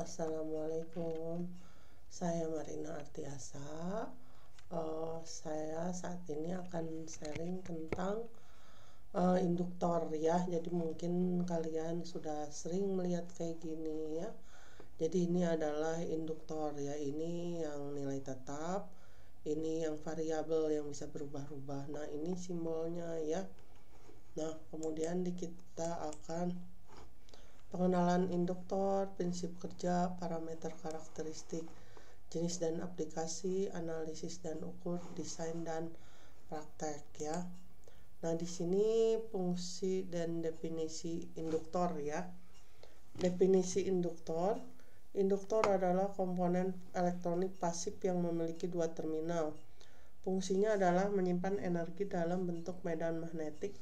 Assalamualaikum, saya Marina Artiasa. Saya saat ini akan sharing tentang induktor ya. Jadi mungkin kalian sudah sering melihat kayak gini ya. Jadi ini adalah induktor ya. Ini yang nilai tetap, ini yang variabel yang bisa berubah-ubah. Nah, ini simbolnya ya. Nah, kemudian kita akan pengenalan induktor, prinsip kerja, parameter karakteristik, jenis dan aplikasi, analisis dan ukur, desain dan praktek ya. Nah, di sini fungsi dan definisi induktor ya. Definisi induktor. Induktor adalah komponen elektronik pasif yang memiliki dua terminal. Fungsinya adalah menyimpan energi dalam bentuk medan magnetik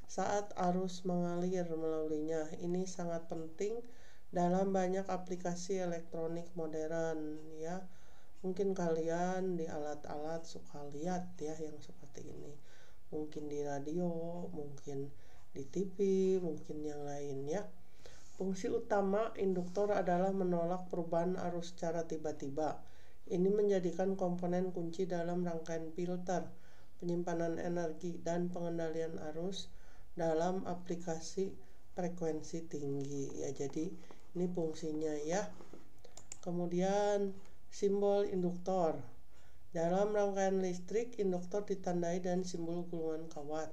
saat arus mengalir melaluinya. Ini sangat penting dalam banyak aplikasi elektronik modern ya. Mungkin kalian di alat-alat suka lihat ya yang seperti ini. Mungkin di radio, mungkin di TV, mungkin yang lain ya. Fungsi utama induktor adalah menolak perubahan arus secara tiba-tiba. Ini menjadikan komponen kunci dalam rangkaian filter, penyimpanan energi, dan pengendalian arus dalam aplikasi frekuensi tinggi ya. Jadi ini fungsinya ya. Kemudian simbol induktor. Dalam rangkaian listrik, induktor ditandai dengan simbol gulungan kawat.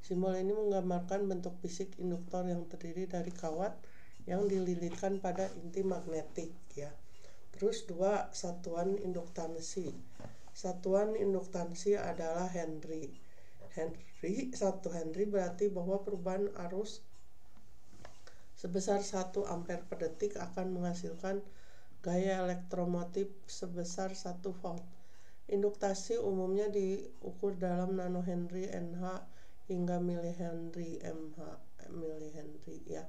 Simbol ini menggambarkan bentuk fisik induktor yang terdiri dari kawat yang dililitkan pada inti magnetik ya. Terus dua satuan induktansi. Satuan induktansi adalah Henry. 1 Henry berarti bahwa perubahan arus sebesar 1 ampere per detik akan menghasilkan gaya elektromotif sebesar 1 volt. Induktasi umumnya diukur dalam nanohenry Nh hingga milihenry Mh ya.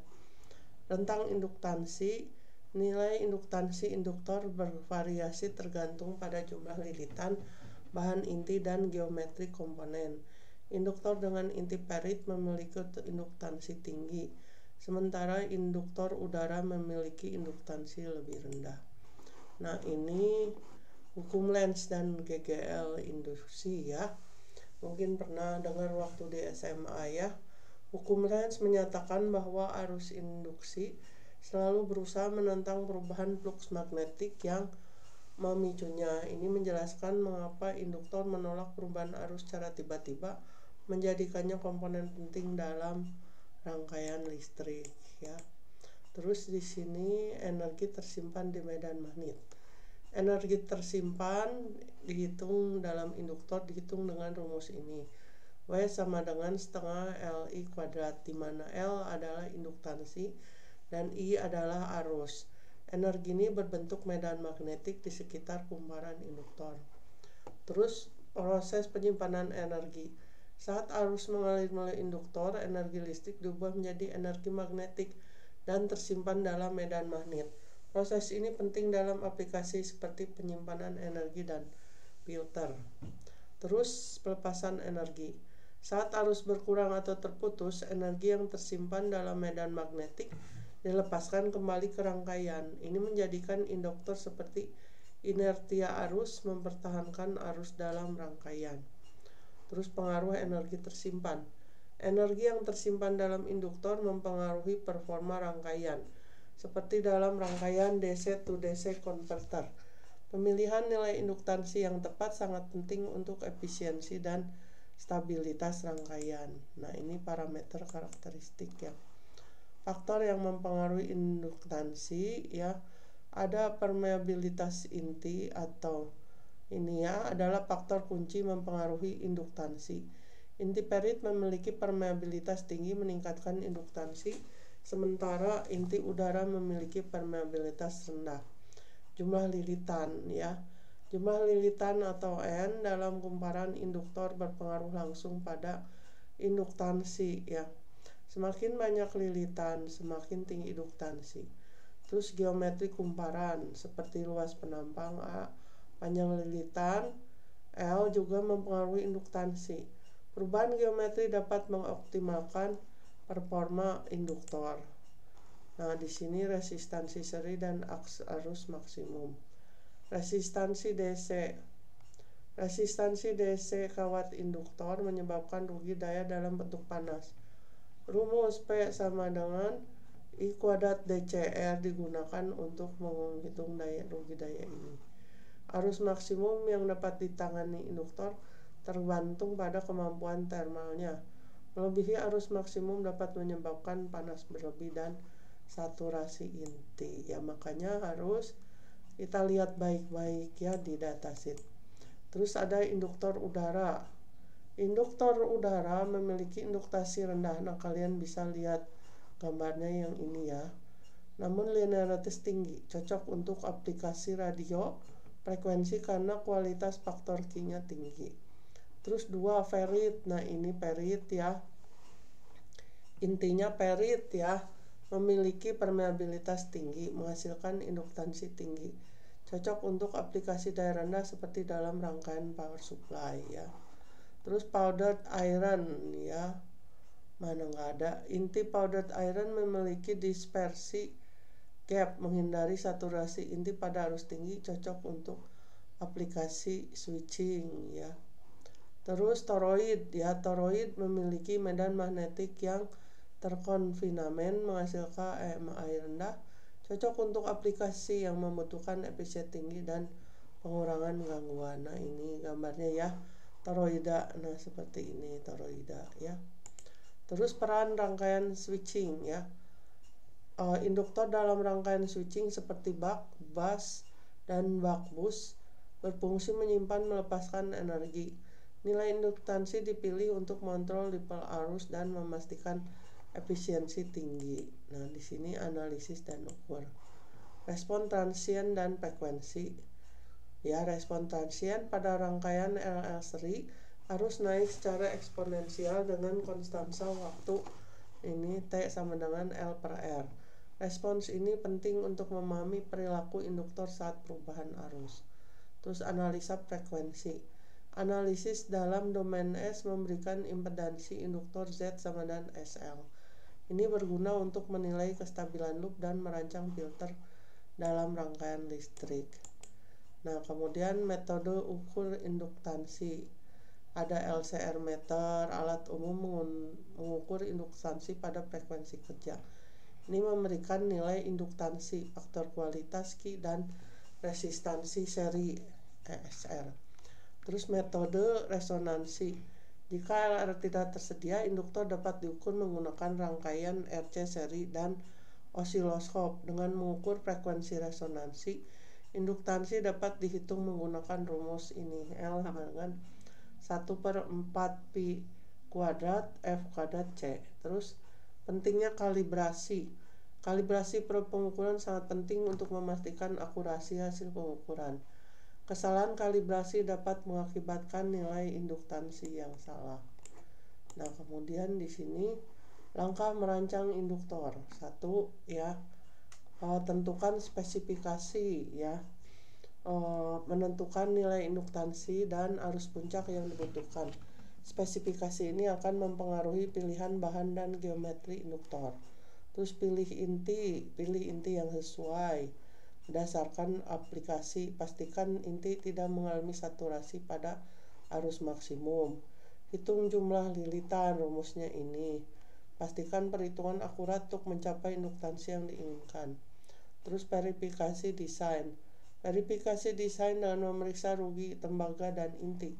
Rentang induktansi. Nilai induktansi induktor bervariasi tergantung pada jumlah lilitan, bahan inti, dan geometri komponen. Induktor dengan inti perit memiliki induktansi tinggi, sementara induktor udara memiliki induktansi lebih rendah. Nah, ini hukum Lenz dan GGL induksi ya. Mungkin pernah dengar waktu di SMA ya. Hukum Lenz menyatakan bahwa arus induksi selalu berusaha menentang perubahan fluks magnetik yang memicunya. Ini menjelaskan mengapa induktor menolak perubahan arus secara tiba-tiba, menjadikannya komponen penting dalam rangkaian listrik ya. Terus di sini energi tersimpan di medan magnet. Energi tersimpan dihitung dalam induktor dihitung dengan rumus ini. W sama dengan setengah Li kuadrat, di mana L adalah induktansi dan I adalah arus. Energi ini berbentuk medan magnetik di sekitar kumparan induktor. Terus proses penyimpanan energi. Saat arus mengalir melalui induktor, energi listrik diubah menjadi energi magnetik dan tersimpan dalam medan magnet. Proses ini penting dalam aplikasi seperti penyimpanan energi dan filter. Terus pelepasan energi. Saat arus berkurang atau terputus, energi yang tersimpan dalam medan magnetik dilepaskan kembali ke rangkaian. Ini menjadikan induktor seperti inertia arus mempertahankan arus dalam rangkaian. Terus pengaruh energi tersimpan. Energi yang tersimpan dalam induktor mempengaruhi performa rangkaian, seperti dalam rangkaian DC to DC converter. Pemilihan nilai induktansi yang tepat sangat penting untuk efisiensi dan stabilitas rangkaian. Nah, ini parameter karakteristik ya. Faktor yang mempengaruhi induktansi ya, ada permeabilitas inti atau ini ya adalah faktor kunci mempengaruhi induktansi. Inti perit memiliki permeabilitas tinggi meningkatkan induktansi, sementara inti udara memiliki permeabilitas rendah. Jumlah lilitan ya. Jumlah lilitan atau N dalam kumparan induktor berpengaruh langsung pada induktansi ya. Semakin banyak lilitan, semakin tinggi induktansi. Terus geometri kumparan seperti luas penampang A, panjang lilitan L juga mempengaruhi induktansi. Perubahan geometri dapat mengoptimalkan performa induktor. Nah, di sini resistansi seri dan arus maksimum. Resistansi DC. Resistansi DC kawat induktor menyebabkan rugi daya dalam bentuk panas. Rumus P sama dengan I kuadrat DCR digunakan untuk menghitung rugi daya ini. Arus maksimum yang dapat ditangani induktor tergantung pada kemampuan termalnya. Melebihi arus maksimum dapat menyebabkan panas berlebih dan saturasi inti. Ya, makanya harus kita lihat baik-baik ya di datasheet. Terus ada induktor udara. Induktor udara memiliki induktasi rendah. Nah, kalian bisa lihat gambarnya yang ini ya. Namun linearitas tinggi, cocok untuk aplikasi radio frekuensi karena kualitas faktor Q-nya tinggi. Terus 2 ferrit. Nah, ini ferrit ya. Intinya ferrit ya, memiliki permeabilitas tinggi, menghasilkan induktansi tinggi. Cocok untuk aplikasi daya rendah seperti dalam rangkaian power supply ya. Terus powdered iron ya. Mana nggak ada. Inti powdered iron memiliki dispersi gap, menghindari saturasi inti pada arus tinggi, cocok untuk aplikasi switching ya. Terus toroid ya. Toroid memiliki medan magnetik yang terkonfinamen, menghasilkan EMI rendah, cocok untuk aplikasi yang membutuhkan efisiensi tinggi dan pengurangan gangguan. Nah, ini gambarnya ya, toroida. Nah, seperti ini toroida ya. Terus peran rangkaian switching ya. Induktor dalam rangkaian switching seperti buck, bus, dan buck boost berfungsi menyimpan melepaskan energi. Nilai induktansi dipilih untuk mengontrol ripple arus dan memastikan efisiensi tinggi. Nah, di sini analisis dan ukur. Respon transient dan frekuensi. Ya, respon transient pada rangkaian LL seri harus naik secara eksponensial dengan konstansa waktu ini T sama dengan L per R. Respons ini penting untuk memahami perilaku induktor saat perubahan arus. Terus analisa frekuensi. Analisis dalam domain S memberikan impedansi induktor Z sama dengan SL. Ini berguna untuk menilai kestabilan loop dan merancang filter dalam rangkaian listrik. Nah, kemudian metode ukur induktansi. Ada LCR meter, alat umum mengukur induktansi pada frekuensi kerja. Ini memberikan nilai induktansi, faktor kualitas Q, dan resistansi seri ESR. Terus metode resonansi. Jika LR tidak tersedia, induktor dapat diukur menggunakan rangkaian RC seri dan osiloskop. Dengan mengukur frekuensi resonansi, induktansi dapat dihitung menggunakan rumus ini. L sama dengan 1/4 pi kuadrat F kuadrat C. Terus pentingnya kalibrasi. Kalibrasi pengukuran sangat penting untuk memastikan akurasi hasil pengukuran. Kesalahan kalibrasi dapat mengakibatkan nilai induktansi yang salah. Nah, kemudian di sini langkah merancang induktor. 1 ya, tentukan spesifikasi ya. Menentukan nilai induktansi dan arus puncak yang dibutuhkan. Spesifikasi ini akan mempengaruhi pilihan bahan dan geometri induktor. Terus pilih inti yang sesuai. Berdasarkan aplikasi, pastikan inti tidak mengalami saturasi pada arus maksimum. Hitung jumlah lilitan, rumusnya ini. Pastikan perhitungan akurat untuk mencapai induktansi yang diinginkan. Terus verifikasi desain. Verifikasi desain dengan memeriksa rugi, tembaga, dan inti.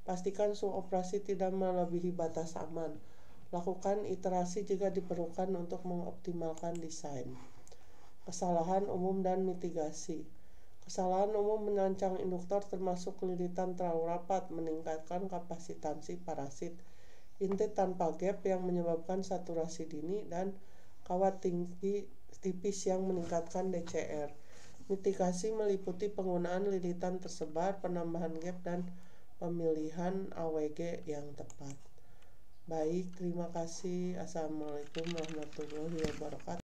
Pastikan suhu operasi tidak melebihi batas aman. Lakukan iterasi jika diperlukan untuk mengoptimalkan desain. Kesalahan umum dan mitigasi. Kesalahan umum merancang induktor termasuk lilitan terlalu rapat, meningkatkan kapasitansi parasit, inti tanpa gap yang menyebabkan saturasi dini, dan kawat tinggi tipis yang meningkatkan DCR. Mitigasi meliputi penggunaan lilitan tersebar, penambahan gap, dan pemilihan AWG yang tepat. Baik, terima kasih. Assalamualaikum warahmatullahi wabarakatuh.